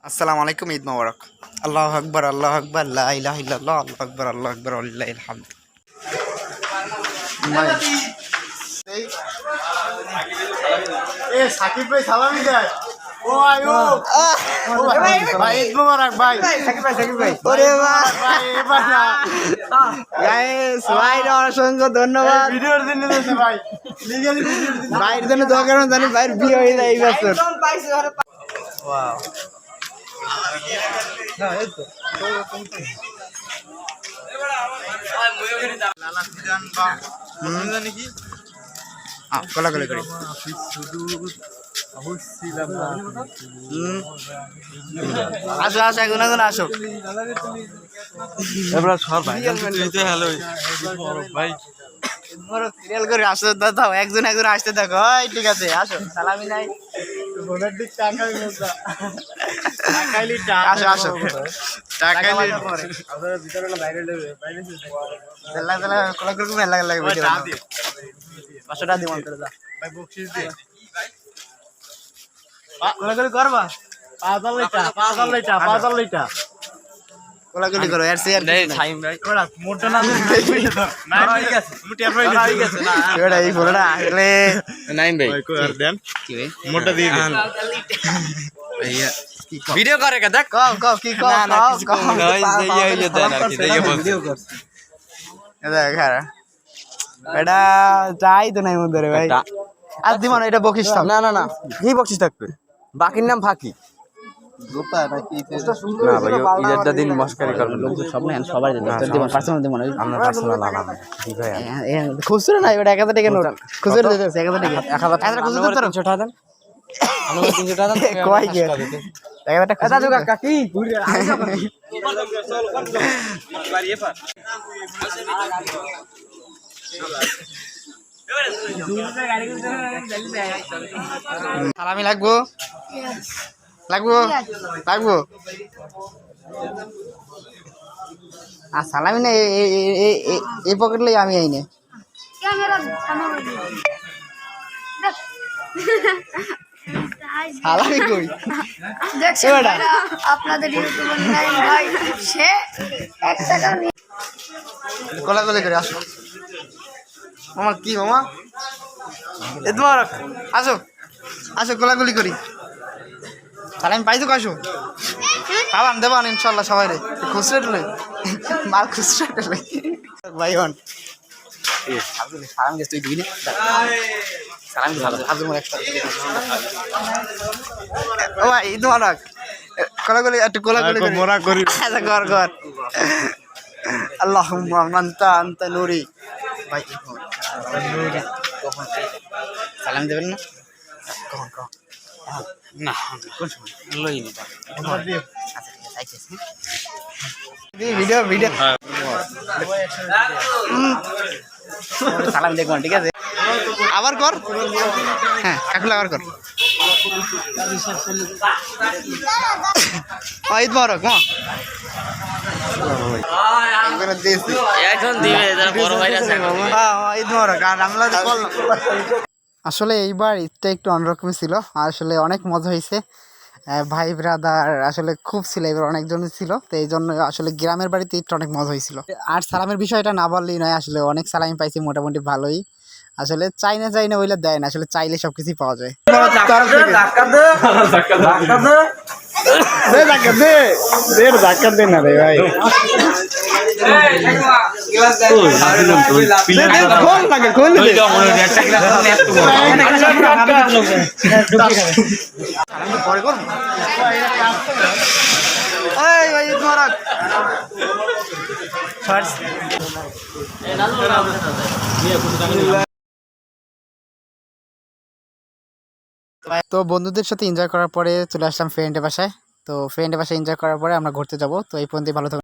আসসালামু আলাইকুম, ঈদ মোবারক। আল্লাহু আকবার, আল্লাহু আকবার, লা ইলাহা ইল্লাল্লাহ, আল্লাহু আকবার, আল্লাহু আকবার, ওয়ালিল্লাহিল হামদ। সাকিব ভাই সালামি দেয়। ও আয়ো ভাই, ঈদ মোবারক ভাই। সাকিব ভাই ওরে বাহ, ভাই এবার না গাইস ভাইর অসংখ্য ধন্যবাদ। ভিডিওর জন্য দিয়েছে ভাই, লিগ্যালি ভিডিওর জন্য। ভাইয়ের জন্য দোয়া করুন, জানি ভাইয়ের বিয়ে হয়ে যায় এই বছর। ওয়াও, কোলাকুলি করি। আসো আসো, এখন এখন আসো। এবার সব ভাই হ্যালো ভাই, সিরিয়াল করে আসো, দাও একজন একজন আসতে দেখো। ওই ঠিক আছে, আসো। সালামি নাই, ফোনের দিক টাকাই মোজা টাকাইলি টাকা। আসো আসো, টাকাইলি আপনারা ভিতরে না বাইরে বাইরে দেলা দেলা কোলাকুলি করে মেলা লাগে ভিডিও। 500 টাকা দিমন করে দাও ভাই, বকশিস দে। কোলাকুলি করবা, 5000 লইটা 5000 লইটা। কোলাকুলি করো। আর শেয়ার নেই টাইম ভাই ওরা মোটা না না হয়ে গেছে মুটি আপনি হয়ে গেছে না এবারে এই ফোনটা আসলে নাইন ভাই ভাই কই আর দেন কি ভাই মোটা দিয়ে দিন ভাইয়া কি কও ভিডিও করে কে দেখ কও কও কি কও না না কিছু কম না ওই যে ইয়ে দেন আর কি দেখে বলছি দেখ এটা চাই তো নাই মধ্যে রে ভাই। আর দিমন এটা বকিস থাম। না না না কি বকছিস থাকবে বাকির নাম ফাঁকি না ভাই ঈদের দিন মস্কারি করবেন না সব না সবাই দিমন পার্সোনাল দিমন আমরা পার্সোনাল আলাম জি ভাই খুচরো নাই, ওটা 1000 টাকা নোট খুচরো দিতে 1000 টাকা 1000 খুচরো দিতে 300 টাকা দেন আমরা 300 টাকা দেন কয় কে 1000 টাকা দাদু কাকা কি সালামি লাগবো লাগবো লাগবো। আর সালামি না এই পকেট লই আমি আইনে সালামি কই দেখছেন ভাইরা, আপনাদের ইউটিউবার নাইম ভাই সে 1 টাকা নিয়ে কোলাকুলি করে আসো। মামা কি মামা, এ তোমার আসো আসো, কোলাকুলি করি। সালামি পাইছো কাশো খাবান দেবান ইনশাল্লাহ সবাই রে। খুচরে টলে মাল খুচরে টলে ভাই হন সালাম গেছ তুই দিবি না সালাম হাজু মোর একটা ও ভাই তোমার কোলাকুলি একটু কোলাকুলি করি মোরা করি আচ্ছা কর কর। আল্লাহুম্মা আনতা আনতা নূরি ভাই কখন সালাম দেবেন না কখন কখন না লই নি ভিডিও ভিডিও সালাম দেখবেন ঠিক আছে। আবার কর, হ্যাঁ কাকুল আবার কর। ঈদ মোবারক মা এখন দিবে যারা বড় ভাই আছে ঈদ মোবারক। আর আমরা আসলে এইবার ঈদটা একটু অন্যরকমই ছিল, আসলে অনেক মজা হয়েছে। ভাই ব্রাদার আসলে খুব ছিল, এবার অনেকজন ছিল, তো এই জন্য আসলে গ্রামের বাড়িতে ঈদটা অনেক মজা হয়েছিল। আর সালামের বিষয়টা না বললেই নয়, আসলে অনেক সালামি পাইছি মোটামুটি ভালোই। আসলে চাই না ওইলা দেয় না, আসলে চাইলে সবকিছুই পাওয়া যায়। ধাক্কা দে না রে ভাই, পরে করবো ঈদ মোবারক। তো বন্ধুদের সাথে এনজয় করার পরে চলে আসলাম ফ্রেন্ডের বাসায়। তো ফ্রেন্ডের বাসায় এনজয় করার পরে আমরা ঘুরতে যাব। তো এই পর্যন্তই, ভালো থাকবেন।